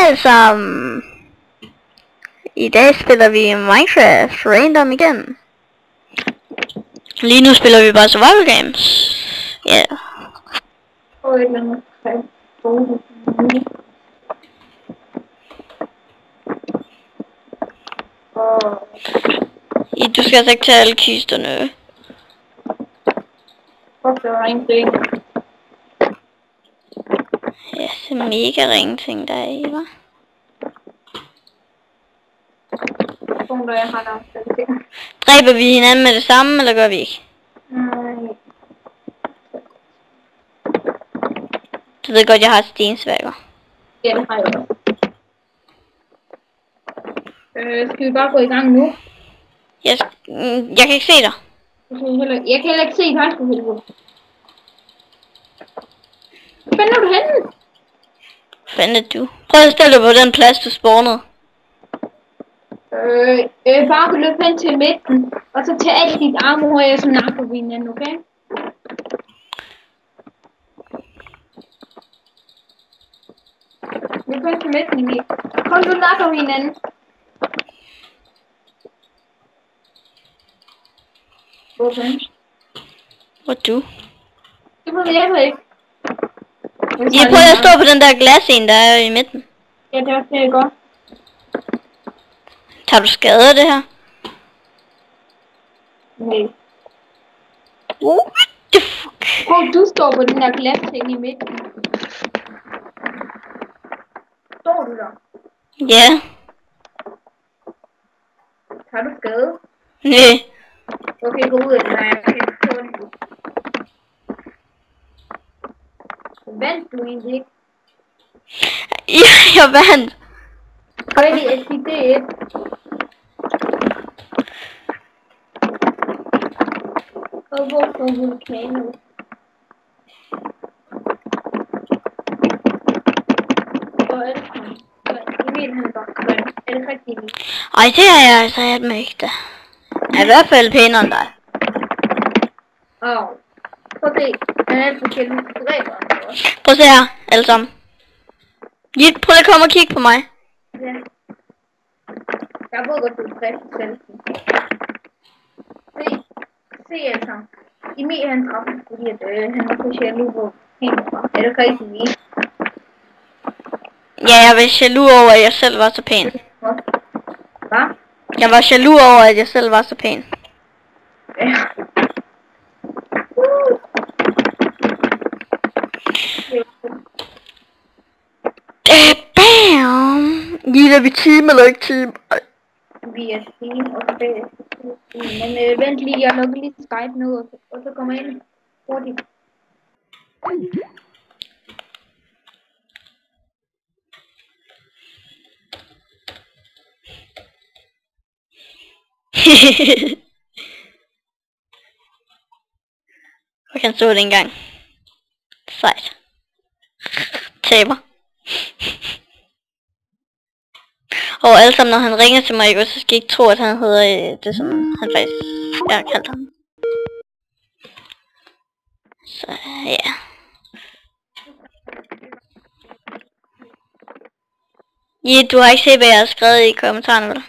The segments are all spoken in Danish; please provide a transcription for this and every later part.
alle sammen. I dag spiller vi Minecraft Random igen. Lige nu spiller vi bare survival games. Ja. Du skal altså ikke tage alle kisterne. Ja, det er mega ringe ting der er i, hva'? Dræber vi hinanden med det samme, eller gør vi ikke? Nej. Du ved godt, jeg har stensværker. Ja, det har jeg også. Skal vi bare gå i gang nu? Jeg kan ikke se dig. Jeg kan heller ikke se dig, for helvede. Hvor fanden er du henne? Hvor fanden er du? Prøv at stille dig på den plads, du spawnede. Bare løb hen til midten, og så tag alt dit armor, så napper vi hinanden, okay? Løb hen til midten, Emil. Kom, nu napper vi hinanden. Okay. Hvor er du? Det ved jeg ikke. Jeg prøver at stå på den der glas en, der er i midten. Ja, det er også det, jeg gør. Tager du skade af det her? Nej. What the fuck? Prøv, du står på den der glas ting i midten. Står du der? Ja. Tager du skade? Nej. Okay, gå ud af den her. Jeg kan ikke få det. Vandt du egentlig ikke? Ja, jeg vandt. Ready, jeg siger det et. Og hvor går vulkanet? Og Emil, han er bare grøn. Er det rigtigt, Emil? Ej, det er jeg altså ikke da. Jeg er i hvert fald pænere end dig. Prøv at se. Han er alt forskelligt. Du dræber ham også. Prøv at se her, alle sammen. Prøv lige at komme og kigge på mig. Ja. Jeg ved godt, du er dræbt selv. Se altså. Emil han dræbte, fordi at, han var så jaloux på hende. Er det rigtigt, Emil? Ja, jeg var jaloux over, at jeg selv var så pæn. Hvad? Jeg var jaloux over, at jeg selv var så pæn. Ja. Bam! Lige er vi team eller ikke team? Vi er team og tilbage. Men vent lige, jeg lukker lige Skype nu, og så kommer jeg ind hurtigt. Jeg kan stå det engang. Sejt. Taber. Og alle sammen, når han ringer til mig, så skal I ikke tro, at han hedder det, som han faktisk er kaldt ham. Så ja. Ja, du har ikke set, hvad jeg har skrevet i kommentarerne, vel?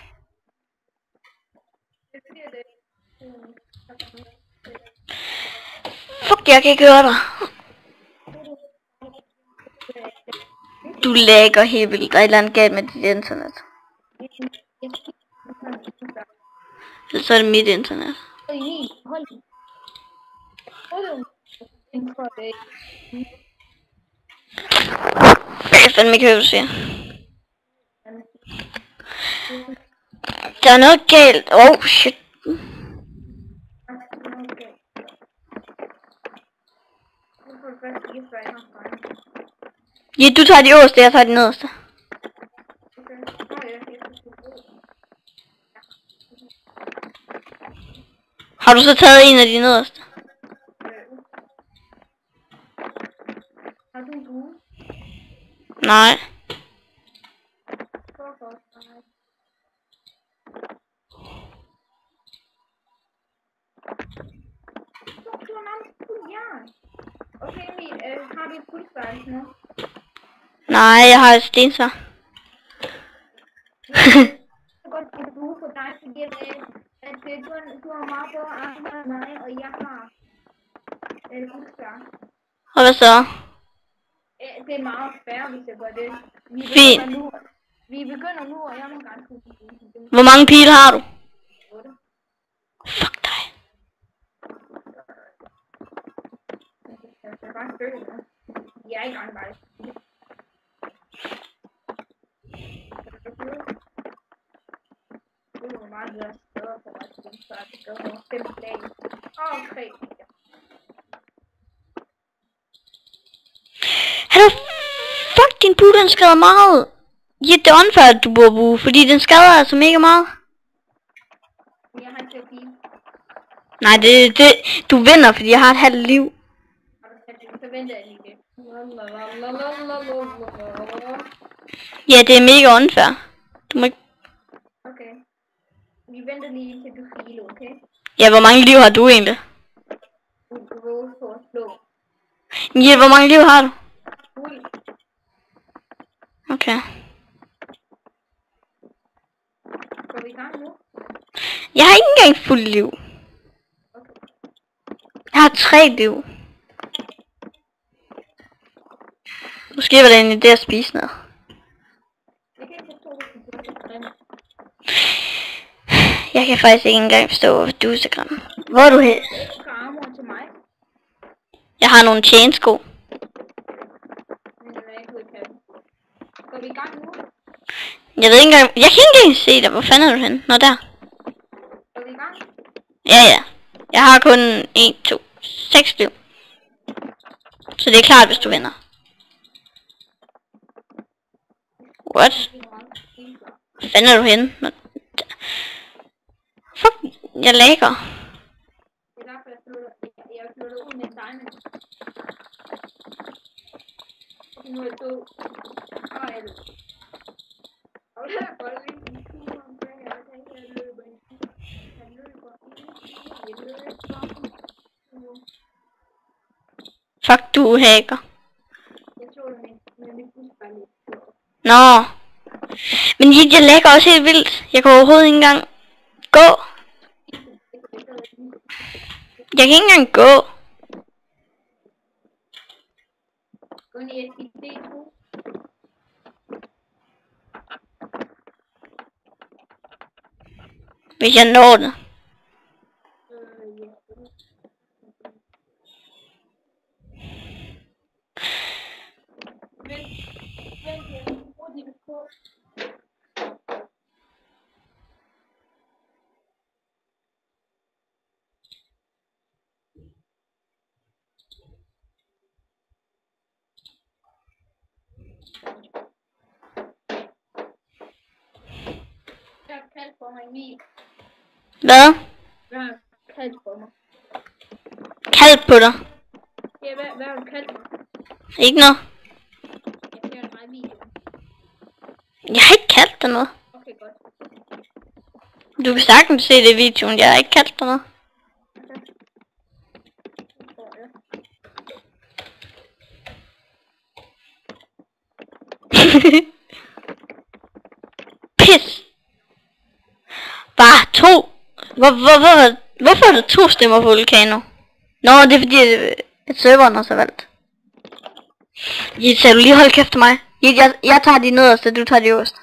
Fuck, jeg kan ikke høre dig. Du lægger helt vildt. Der er et eller andet galt med dit internet. Eller så er det mit internet. Jeg kan fandme ikke høre, hvad du siger. Der er noget galt. Oh shit. Ja, du tager de øverste, jeg tager de nederste. Har du så taget en af de nederste? Har du en bue? Nej. Okay, Emil, har du et guldspejl nu? Nej, jeg har et stensvær. godt at du på dig, fordi at du har meget på andre end mig, og jeg har guldskær. Og hvad så? Det er meget fair, hvis jeg gør det. Fint. Vi begynder nu, og jeg må gerne skulle. Hvor mange pile har du? 8. Fuck dig. Jeg skal bare følge det. Jeg er i gang, bare. Det var meget bedre steder for mig, så det gør nogle 5 dage. Og 3 dage. Hallo, fuck din bue, den skader meget. Ja, det er unfair, at du bor bue, fordi den skader altså mega meget. Jeg har ikke terapi. Nej, du vinder, fordi jeg har et halvt liv. Så venter jeg lige det. Ja, det er mega unfair. Du må ikke... Okay. Vi venter lige til du healer, okay? Ja, hvor mange liv har du egentlig? Roll på at slå. Ja, hvor mange liv har du? Ui. Okay. Går vi i gang nu? Jeg har ikke engang fuld liv. Okay. Jeg har 3 liv. Måske var det en idé at spise noget. Jeg kan ikke forstå, hvis du er grimt. Jeg kan faktisk ikke engang forstå, hvorfor du er så grim. Hvor er du hen? Ekstra armor til mig. Jeg har nogle chainsko. Men jeg ikke ud kan. Går vi i gang nu? Jeg ved ikke engang... Jeg kan ikke engang se dig. Hvor fanden er du henne? Nå, der. Går vi i gang? Ja. Jeg har kun 1, 2, 6 liv. Så det er klart, hvis du vinder. What? Hvor fanden er du henne? Nå, fuck, jeg lægger. Det er derfor, jeg flytter ud med en diamond. Okay, nu er jeg død. Og jeg død. Og der er bare lige en tur omkring, jeg tænker, jeg løber ind. Jeg løber. Fuck, du er hacker. Jeg tog det med mit busball. Nå. Men jeg lægger også helt vildt. Jeg kan overhovedet ikke engang gå. Jeg kan ikke engang gå. Gå ned i D2. Hvis jeg når det. Jeg har kaldt for mig Emil. Hvad? Hvad har kaldt for mig? Kaldt på dig. Ja, hvad har du kaldt mig? Ikke noget. Jeg ser det meget video. Jeg har ikke kaldt dig noget. Okay, godt. Du kan sagtens se det i videoen. Jeg har ikke kaldt dig noget. Pis. Bare 2. Hvorfor er der 2 stemmer på Vulcano? Nå, det er fordi at serveren har så valgt. Skal du lige holde kæft til mig? Jeg tager de nederste, du tager de øverste.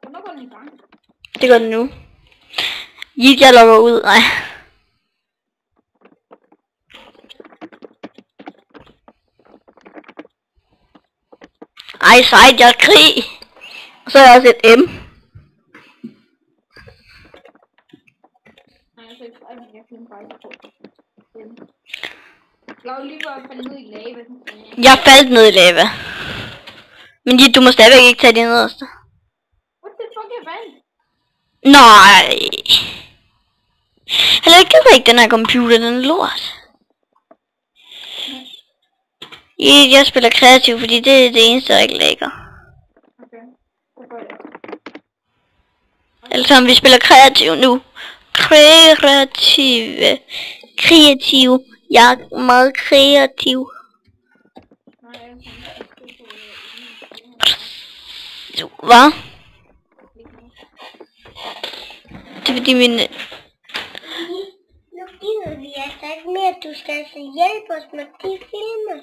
Hvornår går den i gang? Det gør den nu. Jeg logger ud. Nej. Ej, sejt, jeg er krig. Og så er jeg også et M. Nej, jeg synes ikke, jeg kan faktisk på. Jeg var lige ved at falde ned i lava. Jeg faldt ned i lava. Men du må stadigvæk ikke tage de nederste. What the fuck, jeg vandt? Nej. Jeg gider ikke den her computer, den er lort. Jeg spiller kreativ, fordi det er det eneste, der ikke lægger. Okay, så gør jeg. Altså, vi spiller kreativ nu. Kreativ. Jeg er meget kreativ. Nej, jeg kan ikke. Du, hvad? Det er fordi min... Nu gider vi altså ikke mere. Du skal altså hjælpe os med de filmer.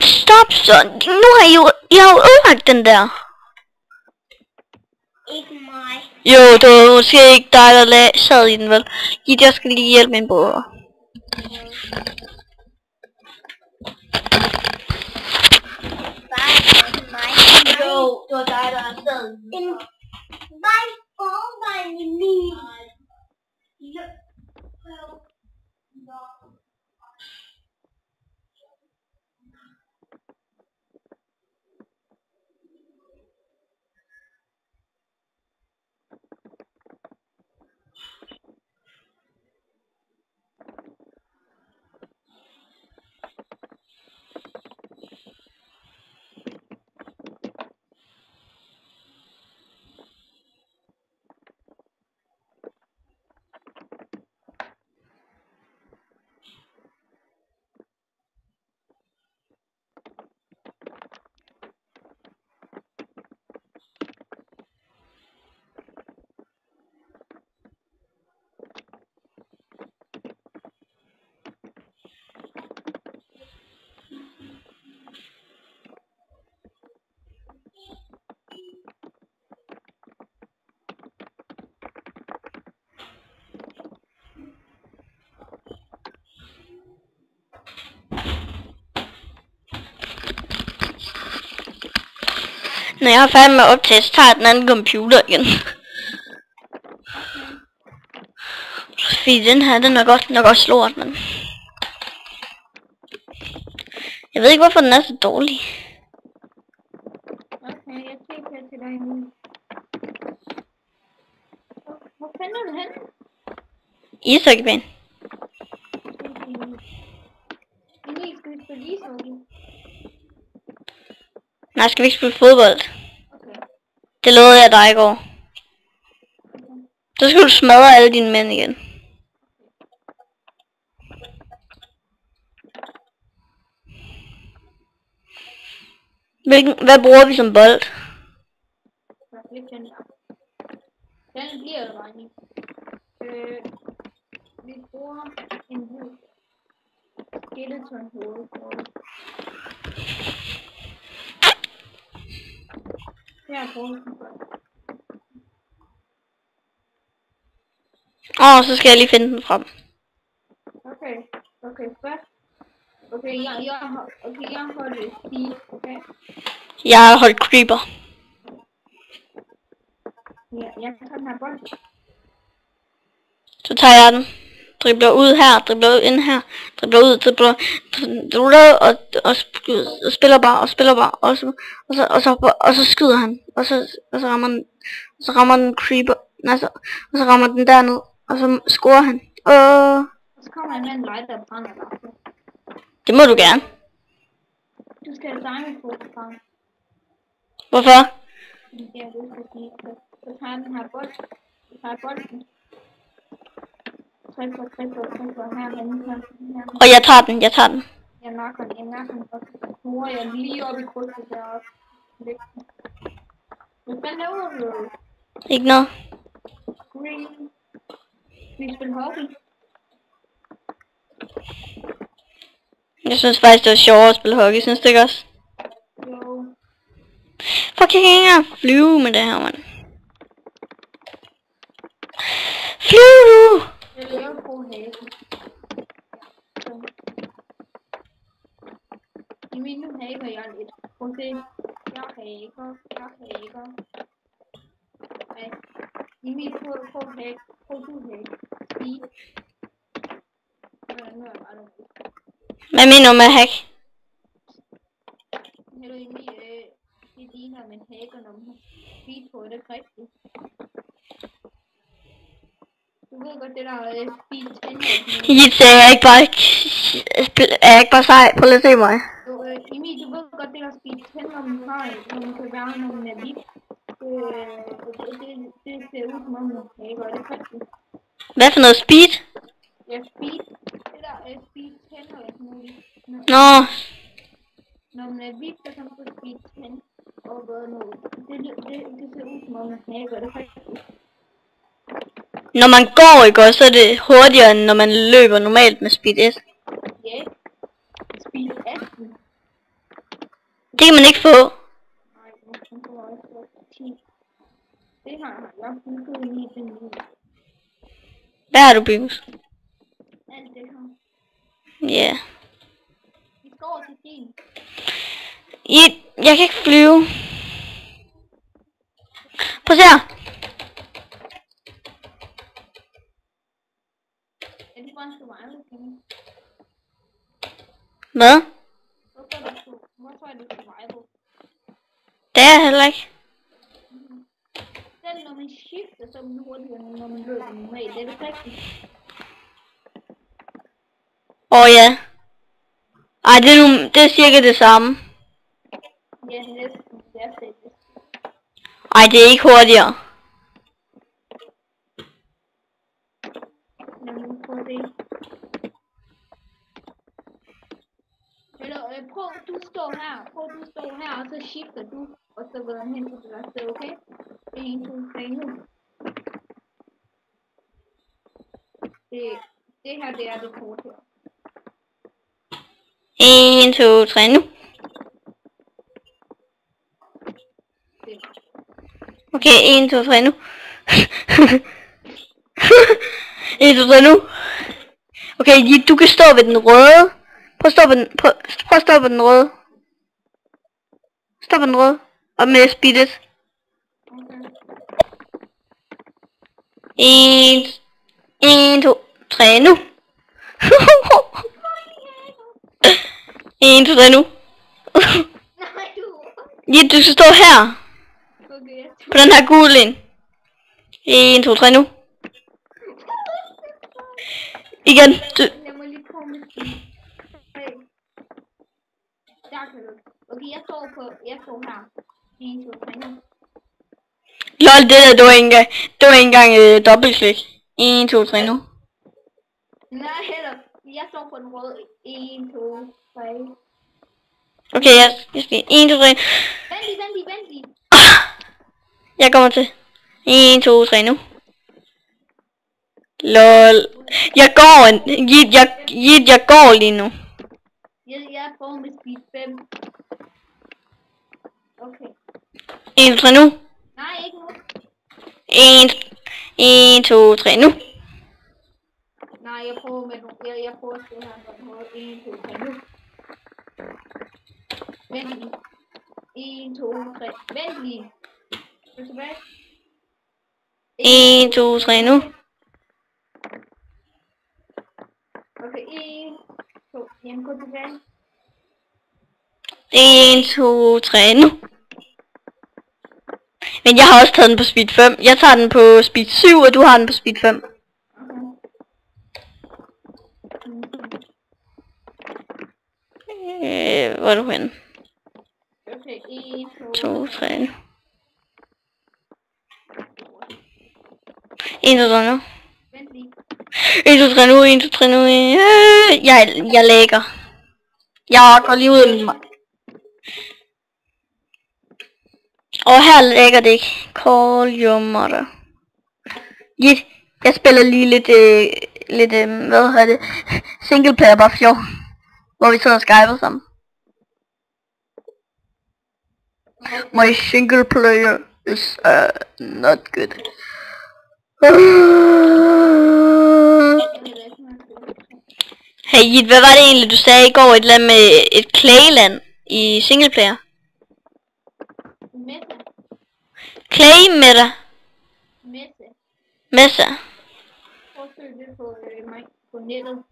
Stop så. Nu har I har jo ødelagt den der. Ikke mig. Jo, det var måske ikke dig, der sad i den, vel? Gitte, jeg skal lige hjælpe min bror. Jo, det var dig, der sad i den. En vej forvejen i min. Når jeg er færdig med at optage, så tager jeg den anden computer igen. Fordi den her, den er godt nok også lort, men... Jeg ved ikke, hvorfor den er så dårlig. Okay, jeg kigger til dig nu. Hvor finder du henne? Ishockeybanen. Emil, skal vi spille ishockey? Nej, skal vi ikke spille fodbold? Okay. Det lovede jeg dig i går. Så skal du smadre alle dine mænd igen. Hvad bruger vi som bold? Den bliver jo regning. Vi bruger en hvid skeleton hoved. Her bruger vi den bold. Så skal jeg lige finde den frem. Okay, først. Okay, jeg har holdt speed, okay? Jeg har holdt creeper. Ja, jeg tager den her bold. Så tager jeg den. Dribler ud her, dribler ud ind her, dribler ud, dribler og spiller bare, og så skyder han, og så rammer den creeper, og så rammer den derned, og så scorer han. Og så kommer han med en lighter og brænder dig. Det må du gerne. Du skal have sange på det frem. Hvorfor? Det er det, jeg sige. Så tager jeg den her bold. Så tager jeg bolden. Tryk på her. Og jeg tager den. Jeg nakker den, og så skruer jeg lige op i krydset deroppe. Hvad laver du? Ikke noget. Green. Vi spiller hockey. Jeg synes faktisk, det var sjovere at spille hockey, synes du ikke også? Jo. Fuck, jeg kan ikke engang flyve med det her, mand. Flyv nu! Jeg laver på hage. I min nu hager jeg lidt. Prøv at se. Jeg hager. Nej. I min på hage. Prøv du hage. Speed. Nu er jeg bare noget. Hvad mener du med hack? Hello Emil, det ligner man hacker, når man har speed på, det er ikke rigtigt. Du ved godt, det der speed tænder. Jeg er ikke bare sej. Prøv lige at se mig. Emil, du ved godt, det der speed tænder, man har, når man kan være, når man er vidt. Det ser ud som om man hacker, det er ikke rigtigt. Hvad for noget speed? Ja, speed. Det der speed tænder, jeg sådan noget. Nå. Når man er vildt, så kan man få speed 10 og gøre noget. Det ser ud som om, man hacker det faktisk. Når man går, ikke også, så er det hurtigere, end når man løber normalt med speed S. Ja. Speed 18. Det kan man ikke få. Nej, man får også få 10. Det har jeg bygget lige den nu. Hvad har du bygget? Alt det her. Ja. Vi skal over til din. Jeg kan ikke flyve. Prøv at se her. Er det bare en survival game? Hvad? Hvorfor er det survival? Det er jeg heller ikke. Selv når man skifter, så er man hurtigere, end når man løber normalt. Det er det rigtigt. Ja. Ej, det er cirka det samme. Ja, næsten. Det er fedt. Ej, det er ikke hurtigere. Lad mig prøve det. Eller prøv, du står her. Og så skifter du. Og så går den hen til det der sted, okay? 1, 2, 3 nu. Det her, det er det kort her. 1, 2, 3 nu. Okay, 1, 2, 3 nu. 1, 2, 3 nu. Okay, du kan stå ved den røde. Prøv at stå ved den røde. Stop ved den røde. Og med speedet. Okay. 1, 2, 3 nu. 1, 2, 3 nu. Nej, du. Ja, du skal stå her. Okay. På den her gule en. 1, 2, 3 nu. Igen. Lad mig lige prøve med speed. Hey. Der kan du. Okay, jeg står her. 1, 2, 3 nu. Lol, det var ikke engang dobbeltklik. 1, 2, 3 nu. Nej, heller. Jeg står på den røde. 1, 2, 3. Okay, jeg skal 1, 2, 3. Vent lige. Jeg kommer til. 1, 2, 3 nu. Lol. Jeg går lige nu. Jeg får med speed 5. Okay. 1, 2, 3 nu. Nej, ikke nu. 1, 2, 3 nu. Nej, jeg prøver med nogle. Jeg prøver at stå her på den måde. 1, 2, 3 nu. Vent lige. 1, 2, 3. Vent lige. Er du tilbage? 1, 2, 3 nu. Okay, 1, 2. Jamen, gå tilbage. 1, 2, 3 nu. Men jeg har også taget den på speed 5. Jeg tager den på speed 7, og du har den på speed 5. Hvor er du henne? Okay, 1, 2, 3 nu. 1, 2, 3 nu. Vent lige. 1, 2, 3 nu, 1, 2, 3 nu. Jeg lægger. Jeg går lige ud af mig. Og her lægger det ikke. Call your mother. Jeg spiller lige lidt, hvad hedder det? Single player bare fjord. Hvor vi sidder og skyper sammen. My single player is not good. Hey Jit, hvad var det egentlig du sagde i går, et eller andet med et Clayland i singleplayer? Meta. Clay Meta. Meta. Prøv at søge det på mig på nettet.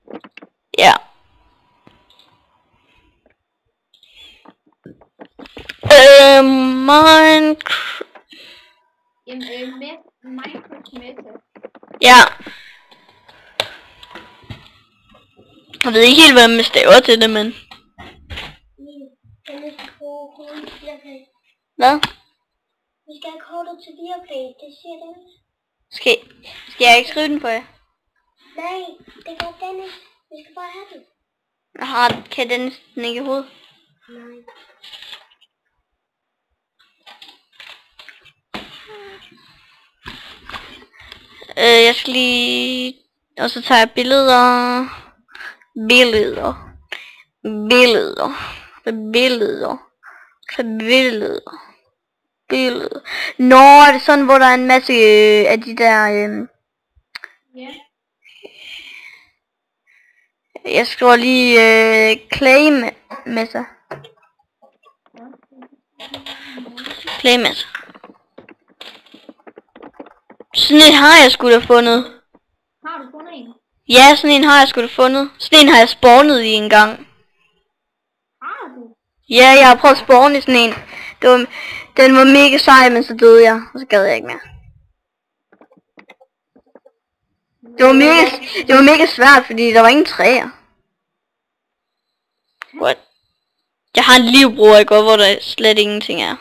Ja. Minecraft. Jamen, Minecraft Meta. Ja. Jeg ved ikke helt, hvad man staver til det, men... Hvad? Vi skal have kortet til Viaplay, det siger du ikke. Skal jeg ikke skrive den for jer? Nej, det gør Dennis. Vi skal bare have den. Kan Dennis den ikke i hovedet? Nej. Jeg skal lige... Og så tager jeg billeder. Billeder. Nå, er det sådan, hvor der er en masse af de der... Ja. Jeg skriver lige claim med sig. Claim. Sådan en har jeg sgu da fundet. Har du fundet en? Ja, sådan en har jeg sgu da fundet. Sådan en har jeg spawnet i en gang. Har du? Ja, jeg har prøvet at spawne i sådan en. Den var mega sej, men så døde jeg. Og så gad jeg ikke mere. Det var mega svært, fordi der var ingen træer. What? Jeg har en livbruger i går, hvor der slet ingenting er.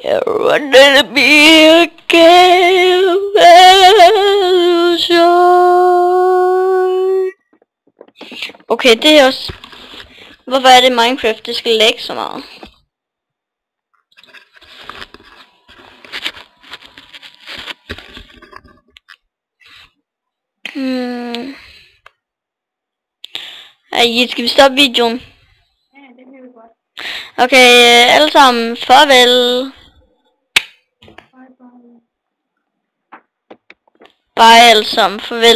There wanted to be a okay, det er også... Hvorfor er det Minecraft, det skal lægge så meget? Ej, skal vi stoppe videoen? Ja, det kan vi godt. Okay, alle sammen, farvel. Bye bye. Bye alle sammen, farvel.